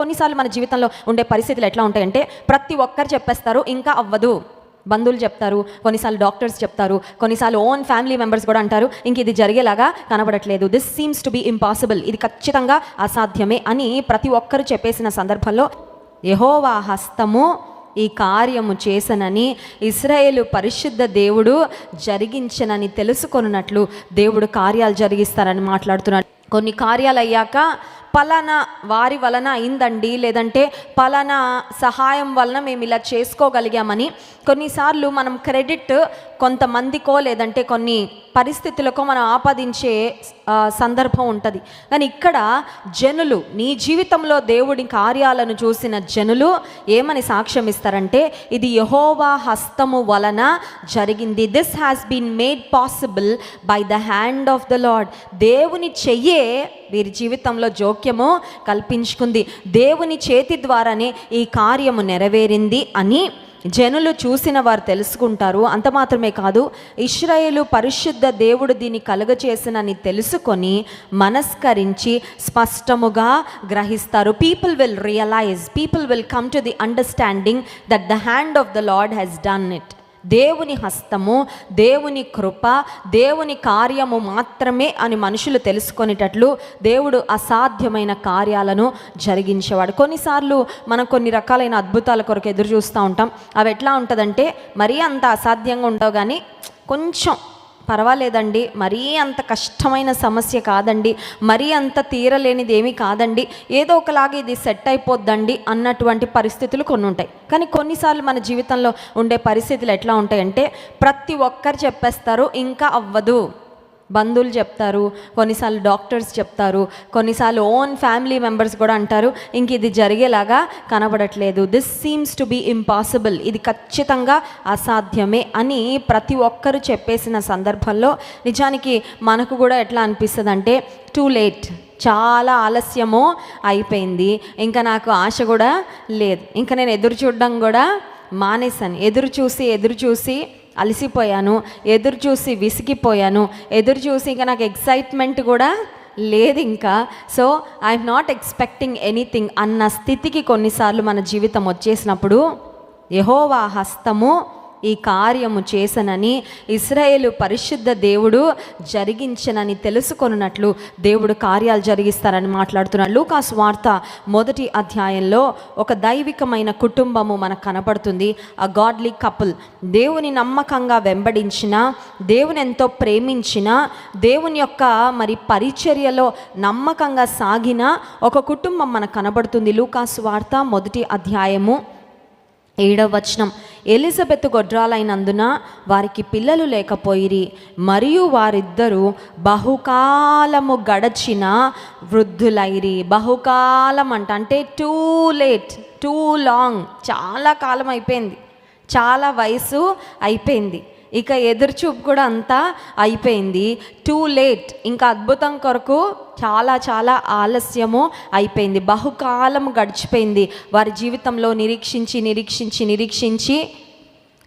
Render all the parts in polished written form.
కొన్నిసార్లు మన జీవితంలో ఉండే పరిస్థితులు ఎట్లా ఉంటాయంటే ప్రతి ఒక్కరు చెప్పేస్తారు ఇంకా అవ్వదు. బంధువులు చెప్తారు, కొన్నిసార్లు డాక్టర్స్ చెప్తారు, కొన్నిసార్లు ఓన్ ఫ్యామిలీ మెంబర్స్ కూడా అంటారు ఇంక ఇది జరిగేలాగా కనబడట్లేదు, this seems to be impossible, ఇది ఖచ్చితంగా అసాధ్యమే అని ప్రతి ఒక్కరు చెప్పేసిన సందర్భంలో యెహోవా హస్తము ఈ కార్యము చేసనని ఇశ్రాయేలు పరిశుద్ధ దేవుడు జరిగించనని తెలుసుకొనున్నట్లు దేవుడు కార్యాలు జరిగిస్తారని మాట్లాడుతున్నాడు. కొన్ని కార్యాలు అయ్యాక పలానా వారి వలన అయిందండి, లేదంటే పలానా సహాయం వలన మేము ఇలా చేసుకోగలిగామని కొన్నిసార్లు మనం క్రెడిట్ కొంతమందికో లేదంటే కొన్ని పరిస్థితులకో మనం ఆపాదించే సందర్భం ఉంటుంది. కానీ ఇక్కడ జనులు, నీ జీవితంలో దేవుడి కార్యాలను చూసిన జనులు ఏమని సాక్ష్యం ఇస్తారంటే ఇది యెహోవా హస్తము వలన జరిగింది. This has been made possible by the hand of the lord. దేవుని చెయ్యే వీరి జీవితంలో జోక్యము కల్పించుకుంది, దేవుని చేతి ద్వారానే ఈ కార్యము నెరవేరింది అని జనులు చూసిన వారు తెలుసుకుంటారు. అంత మాత్రమే కాదు, ఇశ్రాయేలు పరిశుద్ధ దేవుడు దీన్ని కలుగచేసినని తెలుసుకొని మనస్కరించి స్పష్టముగా గ్రహిస్తారు. People will realise, people will come to the understanding that the hand of the lord has done it. దేవుని హస్తము, దేవుని కృప, దేవుని కార్యము మాత్రమే అని మనుషులు తెలుసుకునేటట్లు దేవుడు అసాధ్యమైన కార్యాలను జరిగించేవాడు. కొన్నిసార్లు మనం కొన్ని రకాలైన అద్భుతాల కొరకు ఎదురు చూస్తూ ఉంటాం. అవి ఎట్లా ఉంటుందంటే మరీ అంత అసాధ్యంగా ఉండవు, కానీ కొంచెం పర్వాలేదండి, మరీ అంత కష్టమైన సమస్య కాదండి, మరీ అంత తీరలేనిది ఏమీ కాదండి, ఏదో ఒకలాగా ఇది సెట్ అయిపోద్దండి అన్నటువంటి పరిస్థితులు కొన్ని ఉంటాయి. కానీ కొన్నిసార్లు మన జీవితంలో ఉండే పరిస్థితులు ఎట్లా ఉంటాయంటే ప్రతి ఒక్కరు చెప్పేస్తారు ఇంకా అవ్వదు. బంధువులు చెప్తారు, కొన్నిసార్లు డాక్టర్స్ చెప్తారు, కొన్నిసార్లు ఓన్ ఫ్యామిలీ మెంబర్స్ కూడా అంటారు ఇంక ఇది జరిగేలాగా కనబడట్లేదు, this seems to be impossible, ఇది ఖచ్చితంగా అసాధ్యమే అని ప్రతి ఒక్కరు చెప్పేసిన సందర్భంలో నిజానికి మనకు కూడా ఎట్లా అనిపిస్తుంది అంటే టూ లేట్, చాలా ఆలస్యము అయిపోయింది, ఇంకా నాకు ఆశ కూడా లేదు, ఇంకా నేను ఎదురు చూడడం కూడా మానేశాను, ఎదురు చూసి అలసిపోయాను, ఎదురు చూసి విసిగిపోయాను, ఎదురు చూసి ఇంకా నాకు ఎక్సైట్మెంట్ కూడా లేదు ఇంకా, so I'm not expecting anything అన్న స్థితికి కొన్నిసార్లు మన జీవితం వచ్చేసినప్పుడు యెహోవా హస్తము ఈ కార్యము చేసనని ఇశ్రాయేలు పరిశుద్ధ దేవుడు జరిగించనని తెలుసుకొనున్నట్లు దేవుడు కార్యాలు జరిగిస్తారని మాట్లాడుతున్నాడు. లూకాసు వార్త 1వ అధ్యాయంలో ఒక దైవికమైన కుటుంబము మనకు కనపడుతుంది. ఆ గాడ్లీ కపుల్, దేవుని నమ్మకంగా వెంబడించిన, దేవుని ఎంతో ప్రేమించిన, దేవుని యొక్క మరి పరిచర్యలో నమ్మకంగా సాగిన ఒక కుటుంబం మనకు కనబడుతుంది. లూకాసు వార్త 1వ అధ్యాయము 7వ వచనం, ఎలిజబెత్ గొడ్రాలైనందున వారికి పిల్లలు లేకపోయిరి, మరియు వారిద్దరూ బహుకాలము గడచిన వృద్ధులైరి. బహుకాలం అంటే టూ లేట్, టూ లాంగ్, చాలా కాలం అయిపోయింది, చాలా వయసు అయిపోయింది, ఇక ఎదురుచూపు కూడా అంతా అయిపోయింది, టూ లేట్, ఇంకా అద్భుతం కొరకు చాలా ఆలస్యము అయిపోయింది, బహుకాలం గడిచిపోయింది. వారి జీవితంలో నిరీక్షించి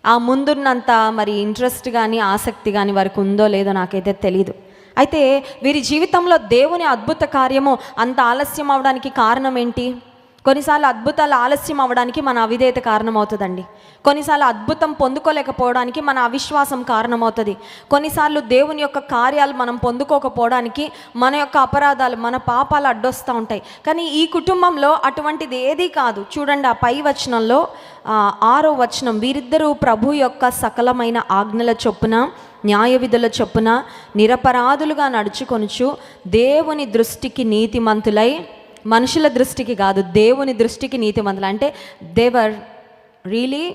ఆ ముందున్నంత మరి ఇంట్రెస్ట్ కానీ ఆసక్తి కానీ వారికి ఉందో లేదో నాకైతే తెలీదు. అయితే వీరి జీవితంలో దేవుని అద్భుత కార్యము అంత ఆలస్యం అవడానికి కారణం ఏంటి? కొన్నిసార్లు అద్భుతాలు ఆలస్యం అవ్వడానికి మన అవిధేయత కారణమవుతుందండి. కొన్నిసార్లు అద్భుతం పొందుకోలేకపోవడానికి మన అవిశ్వాసం కారణమవుతుంది. కొన్నిసార్లు దేవుని యొక్క కార్యాలు మనం పొందుకోకపోవడానికి మన యొక్క అపరాధాలు, మన పాపాలు అడ్డొస్తూ ఉంటాయి. కానీ ఈ కుటుంబంలో అటువంటిది ఏదీ కాదు. చూడండి ఆ పై వచనంలో 6వ వచనం, వీరిద్దరూ ప్రభు యొక్క సకలమైన ఆజ్ఞల చొప్పున న్యాయ విధుల చొప్పున నిరపరాధులుగా నడుచుకొనుచు దేవుని దృష్టికి నీతిమంతులై, మనుషుల దృష్టికి కాదు దేవుని దృష్టికి నీతిమంతులు అంటే they were really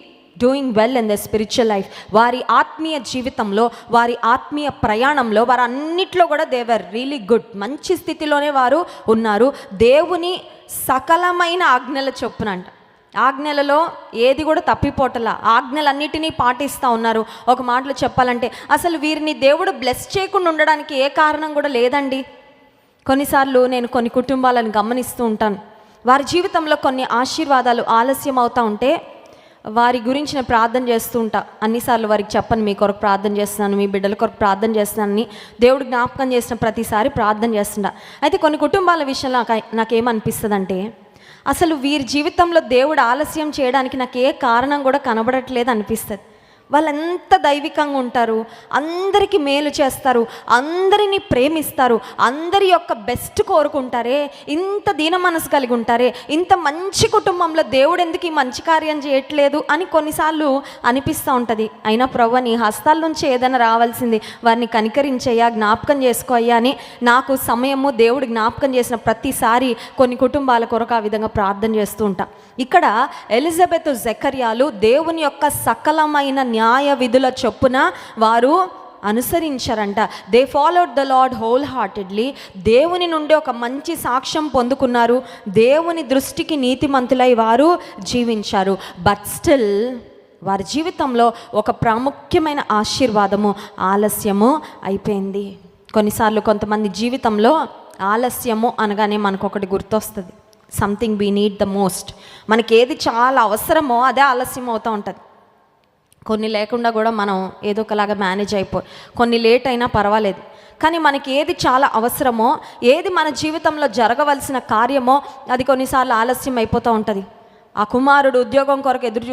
doing well in the spiritual life. వారి ఆత్మీయ జీవితంలో, వారి ఆత్మీయ ప్రయాణంలో, వారు అన్నిట్లో కూడా దే వర్ రియలీ గుడ్, మంచి స్థితిలోనే వారు ఉన్నారు. దేవుని సకలమైన ఆజ్ఞల చొప్పున అంట, ఆజ్ఞలలో ఏది కూడా తప్పిపోటలా, ఆజ్ఞలన్నిటినీ పాటిస్తూ ఉన్నారు. ఒక మాటలో చెప్పాలంటే అసలు వీరిని దేవుడు బ్లెస్ చేయకుండా ఉండడానికి ఏ కారణం కూడా లేదండి. కొన్నిసార్లు నేను కొన్ని కుటుంబాలను గమనిస్తూ ఉంటాను, వారి జీవితంలో కొన్ని ఆశీర్వాదాలు ఆలస్యం అవుతూ ఉంటే వారి గురించి నేను ప్రార్థన చేస్తూ ఉంటా. అన్నిసార్లు వారికి చెప్పను మీ కొరకు ప్రార్థన చేస్తున్నాను, మీ బిడ్డల కొరకు ప్రార్థన చేస్తున్నానని దేవుడు జ్ఞాపకం చేసిన ప్రతిసారి ప్రార్థన చేస్తుంటా. అయితే కొన్ని కుటుంబాల విషయంలో నాకేమనిపిస్తుంది అంటే అసలు వీరి జీవితంలో దేవుడు ఆలస్యం చేయడానికి నాకు ఏ కారణం కూడా కనబడట్లేదు అనిపిస్తుంది. వాళ్ళు ఎంత దైవికంగా ఉంటారు, అందరికీ మేలు చేస్తారు, అందరినీ ప్రేమిస్తారు, అందరి యొక్క బెస్ట్ కోరుకుంటారే, ఇంత దీన మనసు కలిగి ఉంటారే, ఇంత మంచి కుటుంబంలో దేవుడు ఎందుకు ఈ మంచి కార్యం చేయట్లేదు అని కొన్నిసార్లు అనిపిస్తూ ఉంటుంది. అయినా ప్రభువా, నీ హస్తాల నుంచి ఏదైనా రావాల్సింది, వారిని కనికరించయ్యా, జ్ఞాపకం చేసుకోయ్యా అని నాకు సమయము దేవుడు జ్ఞాపకం చేసిన ప్రతిసారి కొన్ని కుటుంబాల కొరకు ఆ విధంగా ప్రార్థన చేస్తూ ఉంటా. ఇక్కడ ఎలిజబెత్, జకర్యాలు దేవుని యొక్క సకలమైన న్యాయ విధుల చొప్పున వారు అనుసరించారంట. They followed the Lord whole heartedly. దేవుని నుండి ఒక మంచి సాక్ష్యం పొందుకున్నారు, దేవుని దృష్టికి నీతిమంతులై వారు జీవించారు. బట్ స్టిల్ వారి జీవితంలో ఒక ప్రాముఖ్యమైన ఆశీర్వాదము ఆలస్యము అయిపోయింది. కొన్నిసార్లు కొంతమంది జీవితంలో ఆలస్యము అనగానే మనకు ఒకటి గుర్తొస్తుంది, something we need the most. మనకి ఏది చాలా అవసరమో అదే ఆలస్యం అవుతూ ఉంటుంది. కొన్ని లేకుండా కూడా మనం ఏదో ఒకలాగా మేనేజ్ కొన్ని లేట్ అయినా పర్వాలేదు, కానీ మనకి ఏది చాలా అవసరమో, ఏది మన జీవితంలో జరగవలసిన కార్యమో అది కొన్నిసార్లు ఆలస్యం అయిపోతూ ఉంటుంది. ఆ కుమారుడు ఉద్యోగం కొరకు ఎదురు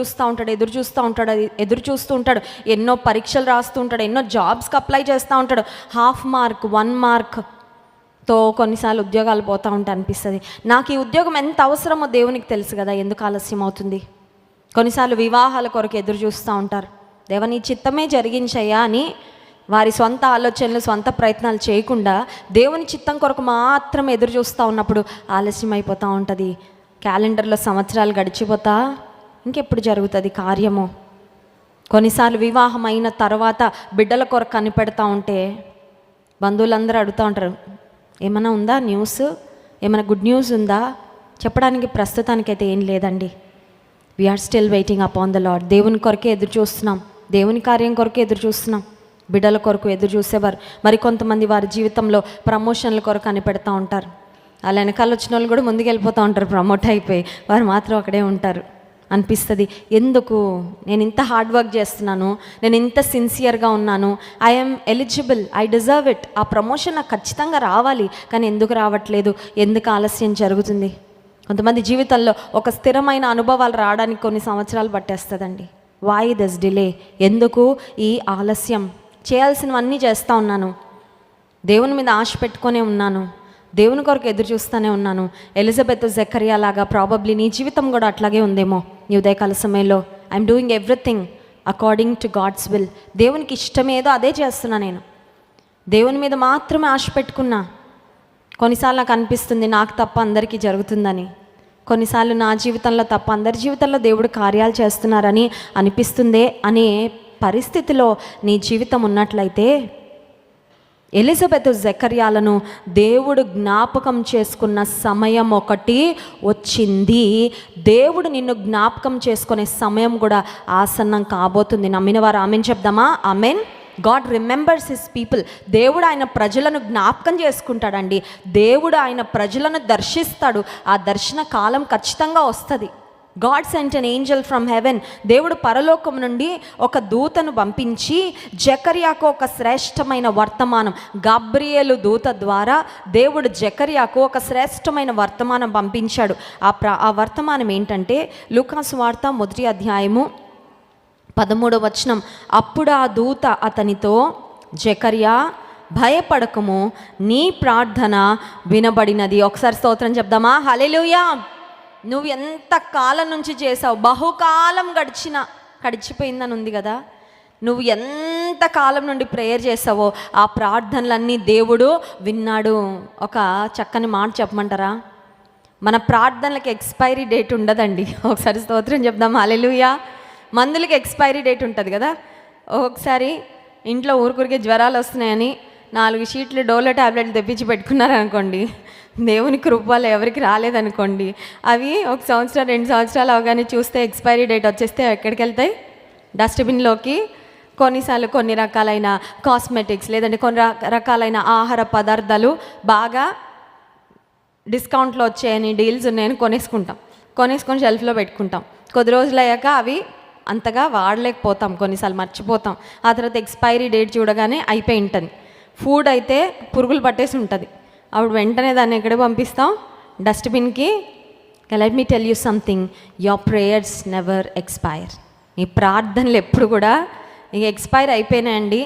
చూస్తూ ఉంటాడు, ఎన్నో పరీక్షలు రాస్తూ ఉంటాడు, ఎన్నో జాబ్స్కి అప్లై చేస్తూ ఉంటాడు. 1/2 మార్క్ 1 మార్క్తో కొన్నిసార్లు ఉద్యోగాలు పోతూ ఉంటాయి. అనిపిస్తుంది, నాకు ఈ ఉద్యోగం ఎంత అవసరమో దేవునికి తెలుసు కదా, ఎందుకు ఆలస్యం అవుతుంది. కొన్నిసార్లు వివాహాల కొరకు ఎదురు చూస్తూ ఉంటారు, దేవా నీ చిత్తమే జరిగించయ్యా అని వారి సొంత ఆలోచనలు, సొంత ప్రయత్నాలు చేయకుండా దేవుని చిత్తం కొరకు మాత్రం ఎదురు చూస్తూ ఉన్నప్పుడు ఆలస్యం అయిపోతూ ఉంటుంది. క్యాలెండర్లో సంవత్సరాలు గడిచిపోతా ఇంకెప్పుడు జరుగుతుంది కార్యము. కొన్నిసార్లు వివాహం అయిన తర్వాత బిడ్డల కొరకు కనిపెడతా ఉంటే బంధువులందరూ అడుగుతూ ఉంటారు, ఏమైనా ఉందా న్యూస్, ఏమైనా గుడ్ న్యూస్ ఉందా? చెప్పడానికి ప్రస్తుతానికైతే ఏం లేదండి. We are still waiting upon the lord. దేవుని కొరకే ఎదురు చూస్తున్నాం, దేవుని కార్యం కొరకే ఎదురు చూస్తున్నాం. బిడ్డల కొరకు ఎదురు చూసేవారు మరికొంతమంది వారి జీవితంలో ప్రమోషన్ల కొరకు కనిపెడతా ఉంటారు. అలా వెనకాల వచ్చిన వాళ్ళు కూడా ముందుకు వెళ్ళిపోతూ ఉంటారు, ప్రమోట్ అయిపోయి వారు మాత్రం అక్కడే ఉంటారు. అనిపిస్తుంది, ఎందుకు నేను ఇంత హార్డ్ వర్క్ చేస్తున్నాను, నేను ఇంత సిన్సియర్గా ఉన్నాను, I'm eligible, I deserve it, ఆ ప్రమోషన్ నాకు ఖచ్చితంగా రావాలి, కానీ ఎందుకు రావట్లేదు, ఎందుకు ఆలస్యం జరుగుతుంది. కొంతమంది జీవితంలో ఒక స్థిరమైన అనుభవాలు రావడానికి కొన్ని సంవత్సరాలు పట్టేస్తుందండి. వై దిస్ డిలే, ఎందుకు ఈ ఆలస్యం? చేయాల్సినవన్నీ చేస్తూ ఉన్నాను, దేవుని మీద ఆశ పెట్టుకునే ఉన్నాను, దేవుని కొరకు ఎదురు చూస్తూనే ఉన్నాను. ఎలిజబెత్, జకర్యా లాగా ప్రాబబ్లీ నీ జీవితం కూడా అట్లాగే ఉందేమో. నీ ఉదయకాల సమయంలో I'm doing everything according to God's will. దేవునికి ఇష్టమేదో అదే చేస్తున్నా, నేను దేవుని మీద మాత్రమే ఆశ పెట్టుకున్నా. కొన్నిసార్లు నాకు అనిపిస్తుంది నాకు తప్ప అందరికీ జరుగుతుందని, కొన్నిసార్లు నా జీవితంలో తప్ప అందరి జీవితంలో దేవుడు కార్యాలు చేస్తున్నారని అనిపిస్తుందే అనే పరిస్థితిలో నీ జీవితం ఉన్నట్లయితే ఎలిజబెత్, జకర్యాలను దేవుడు జ్ఞాపకం చేసుకున్న సమయం ఒకటి వచ్చింది. దేవుడు నిన్ను జ్ఞాపకం చేసుకునే సమయం కూడా ఆసన్నం కాబోతుంది. నమ్మిన వారు ఆమెన్ చెప్దామా? Amen. God remembers his people. దేవుడు ఆయన ప్రజలను జ్ఞాపకం చేసుకుంటాడండి. దేవుడు ఆయన ప్రజలను దర్శిస్తాడు. ఆ దర్శన కాలం ఖచ్చితంగా వస్తుంది. God sent an angel from heaven. దేవుడు పరలోకం నుండి ఒక దూతను పంపించి జకర్యాకు ఒక శ్రేష్టమైన వర్తమానం, గబ్రియేలు దూత ద్వారా దేవుడు జకర్యాకు ఒక శ్రేష్టమైన వర్తమానం పంపించాడు. ఆ వర్తమానం ఏంటంటే లూకాసు వార్త 1వ అధ్యాయము 13వ వచనం. అప్పుడు ఆ దూత అతనితో, జకర్యా భయపడకము, నీ ప్రార్థన వినబడినది. ఒకసారి స్తోత్రం చెప్దామా? హల్లెలూయా. నువ్వు ఎంత కాలం నుంచి చేసావు, బహుకాలం గడిచిపోయిందని ఉంది కదా. నువ్వు ఎంత కాలం నుండి ప్రేయర్ చేసావో ఆ ప్రార్థనలన్నీ దేవుడు విన్నాడు. ఒక చక్కని మాట చెప్పమంటారా? మన ప్రార్థనలకు ఎక్స్పైరీ డేట్ ఉండదండి. ఒకసారి స్తోత్రం చెప్దాం. హల్లెలూయా. మందులకి ఎక్స్పైరీ డేట్ ఉంటుంది కదా. ఒకసారి ఇంట్లో ఊరికే జ్వరాలు వస్తున్నాయని 4 షీట్లు డోలో ట్యాబ్లెట్లు తెప్పించి పెట్టుకున్నారనుకోండి, దేవుని కృపలు ఎవరికి రాలేదనుకోండి, అవి 1 సంవత్సరం 2 సంవత్సరాలు అవగానే చూస్తే ఎక్స్పైరీ డేట్ వచ్చేస్తే ఎక్కడికి వెళ్తాయి? డస్ట్బిన్లోకి. కొన్నిసార్లు కొన్ని రకాలైన కాస్మెటిక్స్ లేదంటే కొన్ని రకాలైన ఆహార పదార్థాలు బాగా డిస్కౌంట్లో వచ్చాయని, డీల్స్ ఉన్నాయని కొనేసుకొని షెల్ఫ్లో పెట్టుకుంటాం. కొద్ది రోజులు అయ్యాక అవి అంతగా వాడలేకపోతాం, కొన్నిసార్లు మర్చిపోతాం. ఆ తర్వాత ఎక్స్పైరీ డేట్ చూడగానే అయిపోయి ఉంటుంది. ఫుడ్ అయితే పురుగులు పట్టేసి ఉంటుంది. అప్పుడు వెంటనే దాన్ని ఎక్కడ పంపిస్తాం? డస్ట్బిన్కి let me tell you something, your prayers never expire. నీ ప్రార్థనలు ఎప్పుడు కూడా ఇక ఎక్స్పైర్ అయిపోయినాయండి,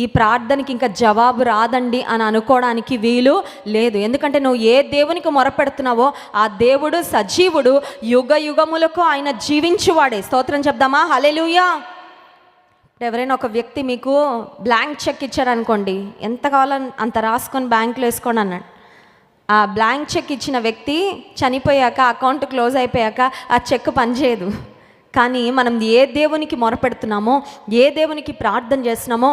ఈ ప్రార్థనకి ఇంకా జవాబు రాదండి అని అనుకోవడానికి వీలు లేదు. ఎందుకంటే నువ్వు ఏ దేవునికి మొరపెడుతున్నావో ఆ దేవుడు సజీవుడు, యుగ యుగములకు ఆయన జీవించువాడే. స్తోత్రం చెప్దామా? హల్లెలూయా. ఎవరైనా ఒక వ్యక్తి మీకు బ్లాంక్ చెక్ ఇచ్చారనుకోండి, ఎంత కావాలో అంత రాసుకొని బ్యాంకులో వేసుకోండి అన్నాడు. ఆ బ్లాంక్ చెక్ ఇచ్చిన వ్యక్తి చనిపోయాక, అకౌంట్ క్లోజ్ అయిపోయాక ఆ చెక్ పనిచేయదు. కానీ మనం ఏ దేవునికి మొరపెడుతున్నామో, ఏ దేవునికి ప్రార్థన చేస్తున్నామో,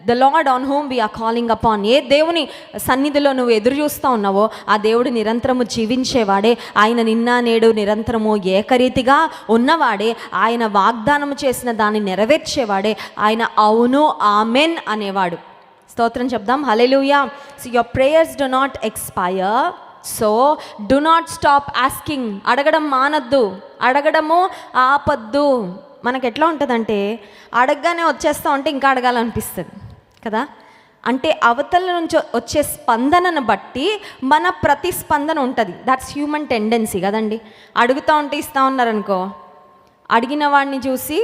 the Lord on whom we are calling upon, ఏ దేవుని సన్నిధిలో నువ్వు ఎదురు చూస్తూ ఉన్నావో ఆ దేవుడు నిరంతరము జీవించేవాడే. ఆయన నిన్న నేడు నిరంతరము ఏకరీతిగా ఉన్నవాడే. ఆయన వాగ్దానము చేసిన దాన్ని నెరవేర్చేవాడే. ఆయన అవును ఆమెన్ అనేవాడు. స్తోత్రం చెప్దాం. Hallelujah. So your prayers do not expire. So do not stop asking. అడగడం మానద్దు, అడగడము ఆపద్దు. మనకు ఎట్లా ఉంటుందంటే అడగగానే వచ్చేస్తూ ఉంటే ఇంకా అడగాలనిపిస్తుంది కదా. అంటే అవతల నుంచి వచ్చే స్పందనను బట్టి మన ప్రతిస్పందన ఉంటుంది. దట్స్ హ్యూమన్ టెండెన్సీ కదండి. అడుగుతూ ఉంటే ఇస్తూ ఉన్నారనుకో, అడిగిన వాడిని చూసి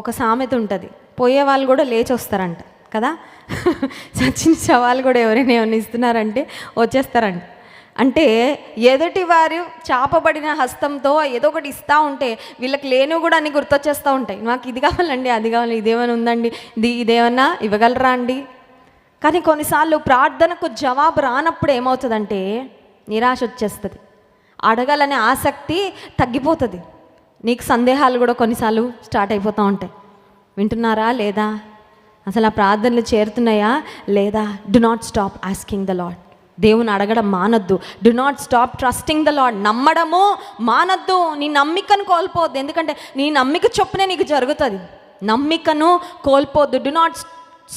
ఒక సామెత ఉంటుంది, పోయే వాళ్ళు కూడా లేచి వస్తారంట కదా. చచ్చిన శవాలు కూడా ఎవరైనా ఏమైనా ఇస్తున్నారంటే వచ్చేస్తారంట. అంటే ఎదుటి వారు చాపబడిన హస్తంతో ఏదో ఒకటి ఇస్తూ ఉంటే వీళ్ళకి లేనివి కూడా అన్నీ గుర్తొచ్చేస్తూ ఉంటాయి. నాకు ఇది కావాలండి, అది కావాలి, ఇదేమైనా ఉందండి, ఇదేమన్నా ఇవ్వగలరా అండి. కానీ కొన్నిసార్లు ప్రార్థనకు జవాబు రానప్పుడు ఏమవుతుందంటే నిరాశ వచ్చేస్తుంది, అడగాలనే ఆసక్తి తగ్గిపోతుంది. నీకు సందేహాలు కూడా కొన్నిసార్లు స్టార్ట్ అయిపోతూ ఉంటాయి. వింటున్నారా లేదా, అసలు ఆ ప్రార్థనలు చేరుతున్నాయా లేదా? Do not stop asking the lord. దేవుని అడగడం మానద్దు. Do not stop trusting the Lord. నమ్మడము మానద్దు. నీ నమ్మికను కోల్పోవద్దు, ఎందుకంటే నీ నమ్మిక చొప్పునే నీకు జరుగుతుంది. నమ్మికను కోల్పోవద్దు. Do not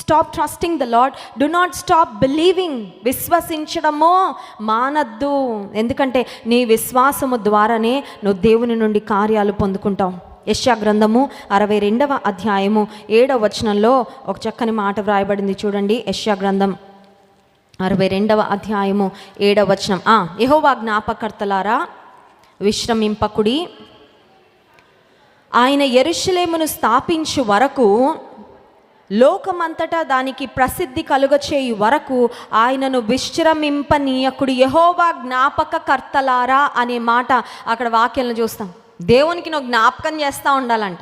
stop trusting the Lord. Do not stop believing. విశ్వసించడము మానద్దు, ఎందుకంటే నీ విశ్వాసము ద్వారానే నువ్వు దేవుని నుండి కార్యాలు పొందుకుంటావు. యెషయా గ్రంథము 62వ అధ్యాయము 7వ వచనంలో ఒక చక్కని మాట వ్రాయబడింది చూడండి. యెషయా గ్రంథం 62వ అధ్యాయము 7వ వచనం. యెహోవా జ్ఞాపకర్తలారా విశ్రమింపకుడి, ఆయన యెరూషలేమును స్థాపించు వరకు, లోకమంతటా దానికి ప్రసిద్ధి కలుగచేయు వరకు ఆయనను విశ్రమింపనీయకుడి. యెహోవా జ్ఞాపకకర్తలారా అనే మాట అక్కడ వాక్యంలో చూస్తాం. దేవునికి నువ్వు జ్ఞాపకం చేస్తూ ఉండాలంట.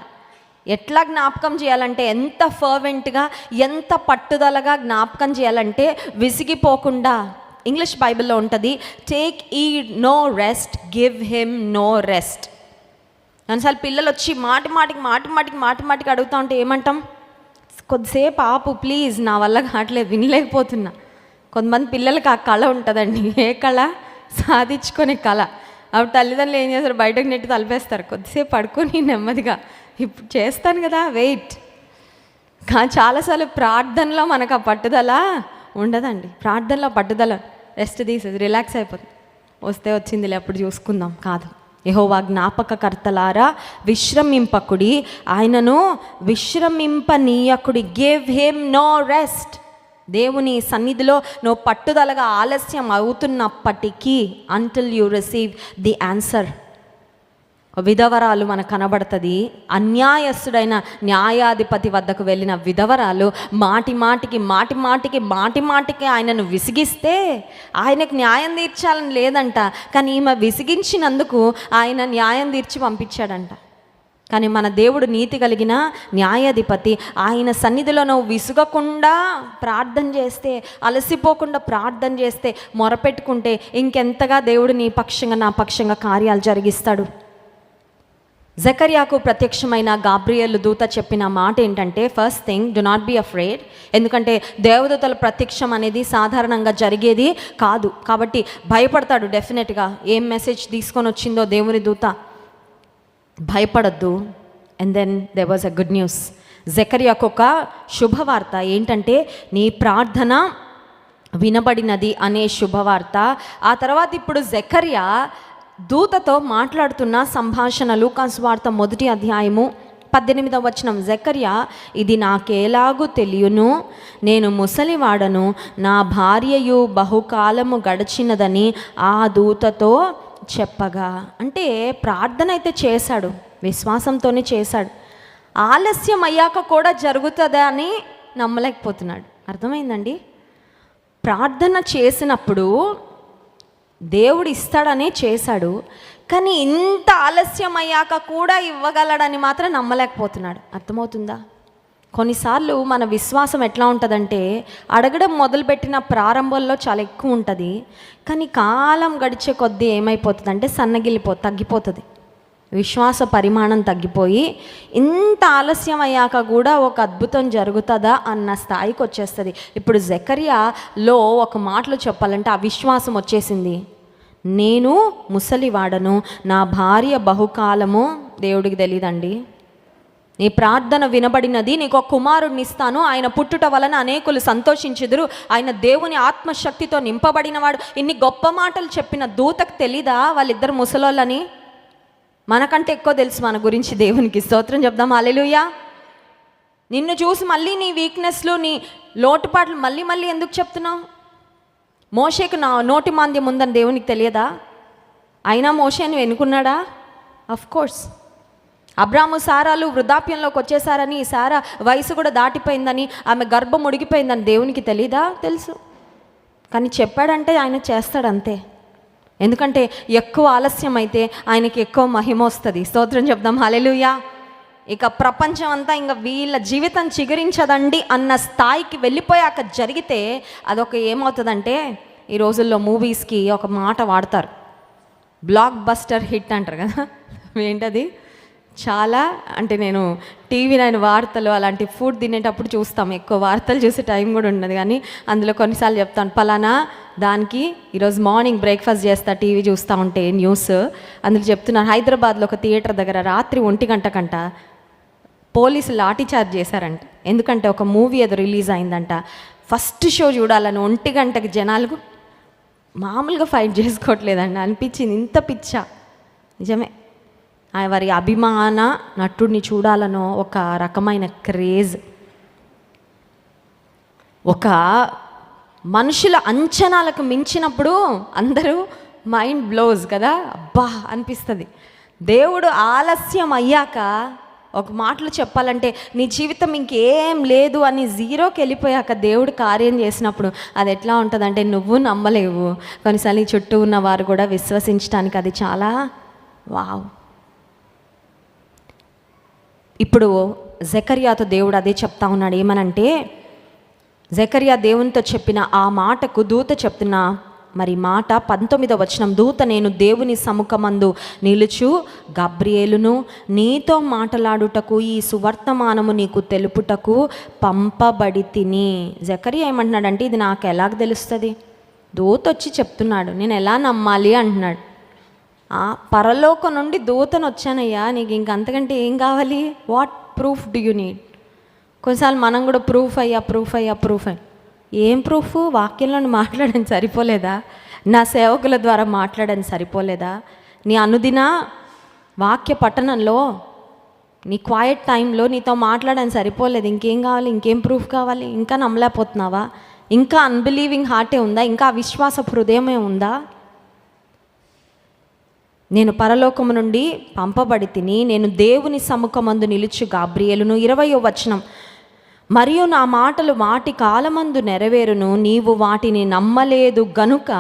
ఎట్లా జ్ఞాపకం చేయాలంటే, ఎంత ఫర్వెంట్గా, ఎంత పట్టుదలగా జ్ఞాపకం చేయాలంటే విసిగిపోకుండా. ఇంగ్లీష్ బైబిల్లో ఉంటుంది, take ye no rest, give him no rest. కొన్నిసార్లు పిల్లలు వచ్చి మాటిమాటికి అడుగుతూ ఉంటే ఏమంటాం? కొద్దిసేపు ఆపు ప్లీజ్, నా వల్ల కావట్లేదు, వినలేకపోతున్నా. కొంతమంది పిల్లలకి ఆ కళ ఉంటుందండి. ఏ కళ? సాధించుకునే కళ. అప్పుడు తల్లిదండ్రులు ఏం చేస్తారు, బయటకు నెట్టి తలిపేస్తారు. కొద్దిసేపు పడుకొని నెమ్మదిగా ఇప్పుడు చేస్తాను కదా, వెయిట్. కానీ చాలాసార్లు ప్రార్థనలో మనకు ఆ పట్టుదల ఉండదండి. ప్రార్థనలో పట్టుదల రెస్ట్ తీసేది, రిలాక్స్ అయిపోతుంది. వస్తే వచ్చిందిలే అప్పుడు చూసుకుందాం కాదు. యెహోవా జ్ఞాపకకర్తలారా విశ్రమింపకుడి, ఆయనను విశ్రమింపనీయకుడి. Give him no rest. దేవుని సన్నిధిలో నువ్వు పట్టుదలగా ఆలస్యం అవుతున్నప్పటికీ, until you receive the answer. విధవరాలు మనకు కనబడుతుంది. అన్యాయస్తుడైన న్యాయాధిపతి వద్దకు వెళ్ళిన విధవరాలు మాటిమాటికి ఆయనను విసిగిస్తే ఆయనకు న్యాయం తీర్చాలని లేదంట, కానీ ఈమె విసిగించినందుకు ఆయన న్యాయం తీర్చి పంపించాడంట. కానీ మన దేవుడు నీతి కలిగిన న్యాయాధిపతి. ఆయన సన్నిధిలో నువ్వు విసుగకుండా ప్రార్థన చేస్తే, అలసిపోకుండా ప్రార్థన చేస్తే, మొరపెట్టుకుంటే ఇంకెంతగా దేవుడు నీ పక్షంగా నా పక్షంగా కార్యాలు జరిగిస్తాడు. జకర్యాకు ప్రత్యక్షమైన గాబ్రియేలు దూత చెప్పిన మాట ఏంటంటే, first thing, do not be afraid. ఎందుకంటే దేవదూతల ప్రత్యక్షం అనేది సాధారణంగా జరిగేది కాదు, కాబట్టి భయపడతాడు డెఫినెట్గా. ఏం మెసేజ్ తీసుకొని వచ్చిందో దేవుని దూత, భయపడద్దు. And then they was a good news. జకర్యాకు ఒక శుభవార్త ఏంటంటే, నీ ప్రార్థన వినబడినది అనే శుభవార్త. ఆ తర్వాత ఇప్పుడు జకర్యా దూతతో మాట్లాడుతున్న సంభాషణ, లూకాసు వార్త 1వ అధ్యాయము 18వ వచనం. జకర్యా, ఇది నాకేలాగూ తెలియను, నేను ముసలివాడను, నా భార్యయు బహుకాలము గడిచినదని ఆ దూతతో చెప్పగా, అంటే ప్రార్థన అయితే చేశాడు, విశ్వాసంతోనే చేశాడు. ఆలస్యం అయ్యాక కూడా జరుగుతుందా అని నమ్మలేకపోతున్నాడు. అర్థమైందండి? ప్రార్థన చేసినప్పుడు దేవుడు ఇస్తాడనే చేశాడు, కానీ ఇంత ఆలస్యం అయ్యాక కూడా ఇవ్వగలడని మాత్రం నమ్మలేకపోతున్నాడు. అర్థమవుతుందా? కొన్నిసార్లు మన విశ్వాసం ఎట్లా ఉంటుందంటే, అడగడం మొదలుపెట్టిన ప్రారంభంలో చాలా ఎక్కువ ఉంటుంది, కానీ కాలం గడిచే కొద్దీ ఏమైపోతుందంటే తగ్గిపోతుంది. విశ్వాస పరిమాణం తగ్గిపోయి ఇంత ఆలస్యం అయ్యాక కూడా ఒక అద్భుతం జరుగుతుందా అన్న స్థాయికి వచ్చేస్తుంది. ఇప్పుడు జకర్యాలో ఒక మాటలో చెప్పాలంటే ఆ విశ్వాసం వచ్చేసింది. నేను ముసలివాడను, నా భార్య బహుకాలము, దేవుడికి తెలియదండి, నీ ప్రార్థన వినబడినది, నీకు ఒక కుమారుడిని ఇస్తాను, ఆయన పుట్టుట వలన అనేకులు సంతోషించుదురు, ఆయన దేవుని ఆత్మశక్తితో నింపబడినవాడు. ఇన్ని గొప్ప మాటలు చెప్పిన దూతకు తెలీదా వాళ్ళిద్దరు ముసలోళ్ళని? మనకంటే ఎక్కువ తెలుసు మన గురించి దేవునికి. స్తోత్రం చెప్దాం, హల్లెలూయా. నిన్ను చూసి మళ్ళీ నీ వీక్నెస్లు, నీ లోటుపాట్లు మళ్ళీ ఎందుకు చెప్తున్నావు? మోషేకు నా నోటి మాంద్యం ఉందని దేవునికి తెలియదా? అయినా మోషేని ఎన్నుకున్నాడా? Of course. అబ్రాము సారాలు వృద్ధాప్యంలోకి వచ్చేసారని, సారా వయసు కూడా దాటిపోయిందని, ఆమె గర్భం ఉడిగిపోయిందని దేవునికి తెలీదా? తెలుసు. కానీ చెప్పాడంటే ఆయన చేస్తాడంతే. ఎందుకంటే ఎక్కువ ఆలస్యం అయితే ఆయనకి ఎక్కువ మహిమ వస్తుంది. స్తోత్రం చెప్దాం, హల్లెలూయా. ఇక ప్రపంచం అంతా ఇంకా వీళ్ళ జీవితం చిగురించదండి అన్న స్థాయికి వెళ్ళిపోయాక జరిగితే అదొక ఏమవుతుందంటే, ఈ రోజుల్లో మూవీస్కి ఒక మాట వాడతారు, బ్లాక్ బస్టర్ హిట్ అంటారు కదా. ఏంటది? చాలా అంటే నేను టీవీ 9 వార్తలు అలాంటి ఫుడ్ తినేటప్పుడు చూస్తాం, ఎక్కువ వార్తలు చూసే టైం కూడా ఉండదు, కానీ అందులో కొన్నిసార్లు చెప్తాను, పలానా దానికి ఈరోజు మార్నింగ్ బ్రేక్ఫాస్ట్ చేస్తా టీవీ చూస్తూ ఉంటే న్యూస్, అందులో చెప్తున్నారు హైదరాబాద్లో ఒక థియేటర్ దగ్గర రాత్రి 1 గంటకంట పోలీసులు లాఠీచార్జ్ చేశారంట. ఎందుకంటే ఒక మూవీ ఏదో రిలీజ్ అయిందంట, ఫస్ట్ షో చూడాలని 1 గంటకి జనాలకు మామూలుగా ఫైట్ చేసుకోవట్లేదండి. అనిపించింది ఇంత పిచ్చా. నిజమే, వారి అభిమాన నటుడిని చూడాలనో ఒక రకమైన క్రేజ్, ఒక మనుషుల అంచనాలకు మించినప్పుడు అందరూ మైండ్ బ్లోస్ కదా, అబ్బా అనిపిస్తుంది. దేవుడు ఆలస్యం అయ్యాక ఒక మాటలు చెప్పాలంటే నీ జీవితం ఇంకేం లేదు అని జీరోకి వెళ్ళిపోయాక దేవుడు కార్యం చేసినప్పుడు అది ఎట్లా ఉంటుందంటే నువ్వు నమ్మలేవు, కొన్నిసార్లు చుట్టూ ఉన్న వారు కూడా విశ్వసించడానికి అది చాలా వావ్. ఇప్పుడు జకర్యాతో దేవుడు అదే చెప్తా ఉన్నాడు. ఏమనంటే, జకర్యా దేవునితో చెప్పిన ఆ మాటకు దూత చెప్తున్న మరి మాట 19వ వచనం, దూత నేను దేవుని సముఖమందు నిలుచు గబ్రియేలును నీతో మాట్లాడుటకు ఈ సువర్తమానము నీకు తెలుపుటకు పంపబడి తిని. జకర్యా ఏమంటున్నాడంటే, ఇది నాకు ఎలాగ తెలుస్తుంది? దూత వచ్చి చెప్తున్నాడు, నేను ఎలా నమ్మాలి అంటున్నాడు. పరలోకం నుండి దూతను వచ్చానయ్యా, నీకు ఇంకంతకంటే ఏం కావాలి? What proof do you need? కొన్నిసార్లు మనం కూడా ప్రూఫ్ అయ్యా. ఏం ప్రూఫ్? వాక్యంలో మాట్లాడని సరిపోలేదా? నా సేవకుల ద్వారా మాట్లాడని సరిపోలేదా? నీ అనుదిన వాక్య పఠనంలో, నీ క్వైట్ టైంలో నీతో మాట్లాడని సరిపోలేదు? ఇంకేం కావాలి? ఇంకేం ప్రూఫ్ కావాలి? ఇంకా నమ్మలేకపోతున్నావా? ఇంకా అన్బిలీవింగ్ హార్టే ఉందా? ఇంకా అవిశ్వాస హృదయమే ఉందా? నేను పరలోకము నుండి పంపబడి తిని, నేను దేవుని సముఖమందు నిలుచు గాబ్రియేలును. 20వ వచనం, మరియు నా మాటలు వాటి కాలమందు నెరవేరును, నీవు వాటిని నమ్మలేదు గనుక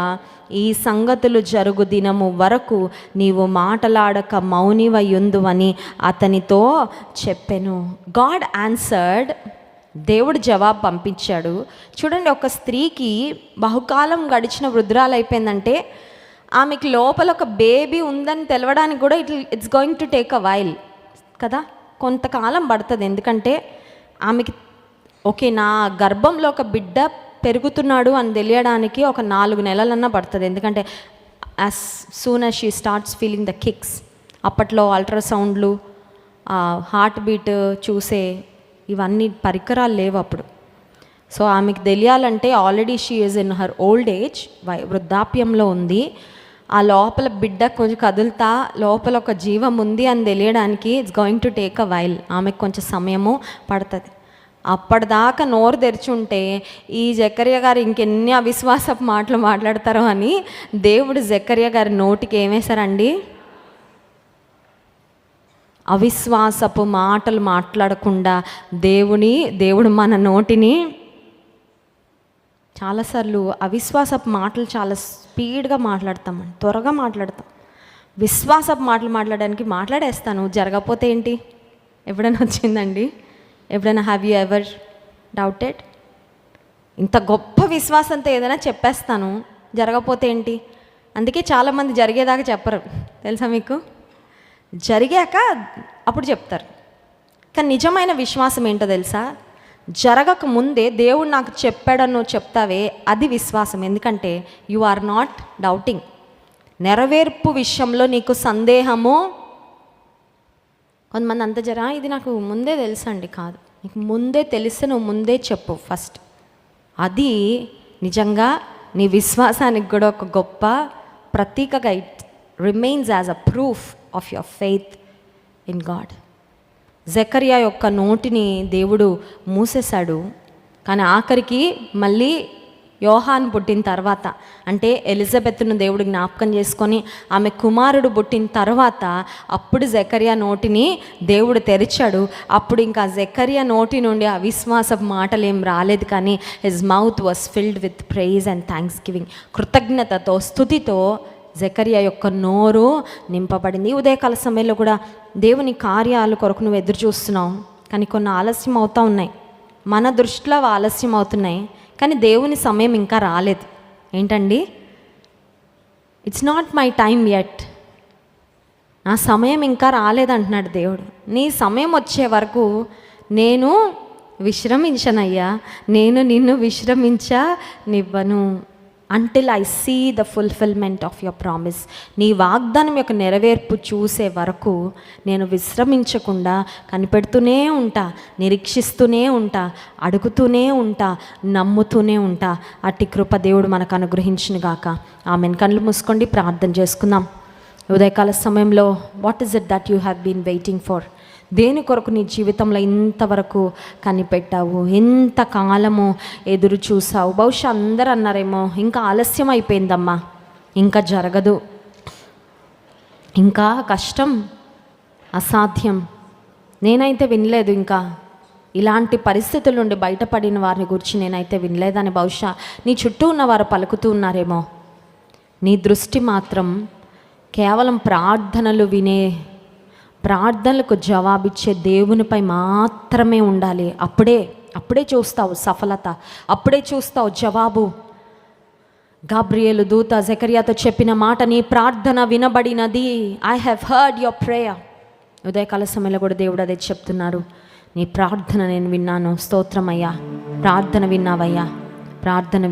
ఈ సంగతులు జరుగు దినము వరకు నీవు మాటలాడక మౌనివయుందువని అతనితో చెప్పెను. గాడ్ ఆన్సర్డ్, దేవుడు జవాబు పంపించాడు. చూడండి, ఒక స్త్రీకి బహుకాలం గడిచిన వృద్ధురాలు అయిపోయిందంటే ఆమెకి లోపల ఒక బేబీ ఉందని తెలవడానికి కూడా it's going to take a while కదా, కొంతకాలం పడుతుంది. ఎందుకంటే ఆమెకి ఓకే, నా గర్భంలో ఒక బిడ్డ పెరుగుతున్నాడు అని తెలియడానికి ఒక 4 నెలలన్నా పడుతుంది. ఎందుకంటే as soon as she starts feeling the kicks, అప్పట్లో అల్ట్రాసౌండ్లు, హార్ట్ బీట్ చూసే ఇవన్నీ పరికరాలు లేవు అప్పుడు. సో ఆమెకు తెలియాలంటే already she is in her old age, వృద్ధాప్యంలో ఉంది. ఆ లోపల బిడ్డ కొంచెం కదులుతా, లోపల ఒక జీవం ఉంది అని తెలియడానికి it's going to take a while. ఆమెకు కొంచెం సమయము పడుతుంది. అప్పటిదాకా నోరు తెరిచుంటే ఈ జకర్యా గారు ఇంకెన్ని అవిశ్వాసపు మాటలు మాట్లాడతారో అని దేవుడు జకర్యా గారి నోటికి ఏమేశారండి? అవిశ్వాసపు మాటలు మాట్లాడకుండా దేవుడు మన నోటిని చాలాసార్లు అవిశ్వాసపు మాటలు చాలా స్పీడ్గా మాట్లాడతామండి, త్వరగా మాట్లాడతాం. విశ్వాసపు మాటలు మాట్లాడడానికి మాట్లాడేస్తాను, జరగకపోతే ఏంటి? ఎప్పుడైనా వచ్చిందండి? ఎప్పుడైనా హ్యావ్ యూ ఎవర్ డౌటెడ్? ఇంత గొప్ప విశ్వాసంతో ఏదైనా చెప్పేస్తాను, జరగకపోతే ఏంటి? అందుకే చాలామంది జరిగేదాకా చెప్పరు, తెలుసా మీకు? జరిగాక అప్పుడు చెప్తారు. కానీ నిజమైన విశ్వాసం ఏంటో తెలుసా? జరగక ముందే దేవుడు నాకు చెప్పాడని నువ్వు చెప్తావే, అది విశ్వాసం. ఎందుకంటే యు ఆర్ నాట్ డౌటింగ్. నెరవేర్పు విషయంలో నీకు సందేహము. కొంతమంది అంత ఇది నాకు ముందే తెలుసండి. కాదు, నీకు ముందే తెలిస్తే నువ్వు ముందే చెప్పు ఫస్ట్. అది నిజంగా నీ విశ్వాసానికి కూడా ఒక గొప్ప ప్రతీకగా it remains as a proof of your faith in God. జకర్యా యొక్క నోటిని దేవుడు మూసేశాడు. కానీ ఆఖరికి మళ్ళీ యోహాను పుట్టిన తర్వాత, అంటే ఎలిజబెత్ను దేవుడు జ్ఞాపకం చేసుకొని ఆమె కుమారుడు పుట్టిన తర్వాత అప్పుడు జకర్యా నోటిని దేవుడు తెరిచాడు. అప్పుడు ఇంకా జకర్యా నోటి నుండి అవిశ్వాసపు మాటలు ఏం రాలేదు, కానీ his mouth was filled with praise and thanksgiving. కృతజ్ఞతతో, స్తుతితో జకర్యా యొక్క నోరు నింపబడింది. ఉదయకాల సమయంలో కూడా దేవుని కార్యాలు కొరకు నువ్వు ఎదురు చూస్తున్నావు, కానీ కొన్ని ఆలస్యం అవుతూ ఉన్నాయి. మన దృష్టిలో ఆలస్యం అవుతున్నాయి, కానీ దేవుని సమయం ఇంకా రాలేదు. ఏంటండి? It's not my time yet. నా సమయం ఇంకా రాలేదంటున్నాడు దేవుడు. నీ సమయం వచ్చే వరకు నేను విశ్రమించనయ్యా, నేను నిన్ను విశ్రమించనివ్వను. until I see the fulfillment of your promise. నీ వాగ్దానం యొక్క నెరవేర్పు చూసే వరకు నేను విశ్రమించకుండా కనిపెడుతూనే ఉంటా, నిరీక్షిస్తూనే ఉంటా, అడుగుతూనే ఉంటా, నమ్ముతూనే ఉంటా. అట్టి కృప దేవుడు మనకు అనుగ్రహించును గాక. ఆమెన్. కళ్ళు మూసుకోండి, ప్రార్థన చేసుకుందాం. ఉదయకాల సమయంలో what is it that you have been waiting for? దేని కొరకు నీ జీవితంలో ఇంతవరకు కనిపెట్టావు, ఎంతకాలము ఎదురు చూసావు? బహుశా అందరూ అన్నారేమో, ఇంకా ఆలస్యం అయిపోయిందమ్మా, ఇంకా జరగదు, ఇంకా కష్టం, అసాధ్యం. నేనైతే వినలేదు, ఇంకా ఇలాంటి పరిస్థితుల నుండి బయటపడిన వారిని గురించి నేనైతే వినలేదని బహుశా నీ చుట్టూ ఉన్నవారు పలుకుతూ ఉన్నారేమో. నీ దృష్టి మాత్రం కేవలం ప్రార్థనలకు జవాబిచ్చే దేవునిపై మాత్రమే ఉండాలి. అప్పుడే చూస్తావు సఫలత, అప్పుడే చూస్తావు జవాబు. గాబ్రియేలు దూత జకర్యాతో చెప్పిన మాట, నీ ప్రార్థన వినబడినది. I have heard your prayer. ఉదయకాల సమయంలో కూడా దేవుడు అదే చెప్తున్నాడు. నీ ప్రార్థన నేను విన్నాను, స్తోత్రమయ్యా. ప్రార్థన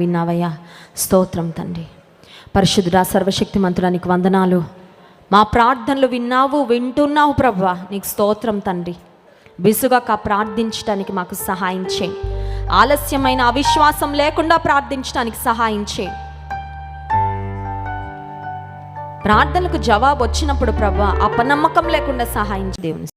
విన్నావయ్యా, స్తోత్రం తండ్రి. పరిశుద్ధుడా, సర్వశక్తిమంతుడానికి వందనాలు. మా ప్రార్థనలు వింటున్నావు ప్రభువా, నీకు స్తోత్రం తండ్రి. విసుగక ప్రార్థించడానికి మాకు సహాయం చేయి. ఆలస్యమైన అవిశ్వాసం లేకుండా ప్రార్థించడానికి సహాయం చేయి. ప్రార్థనలకు జవాబు వచ్చినప్పుడు ప్రభువా అపనమ్మకం లేకుండా సహాయం దేవుని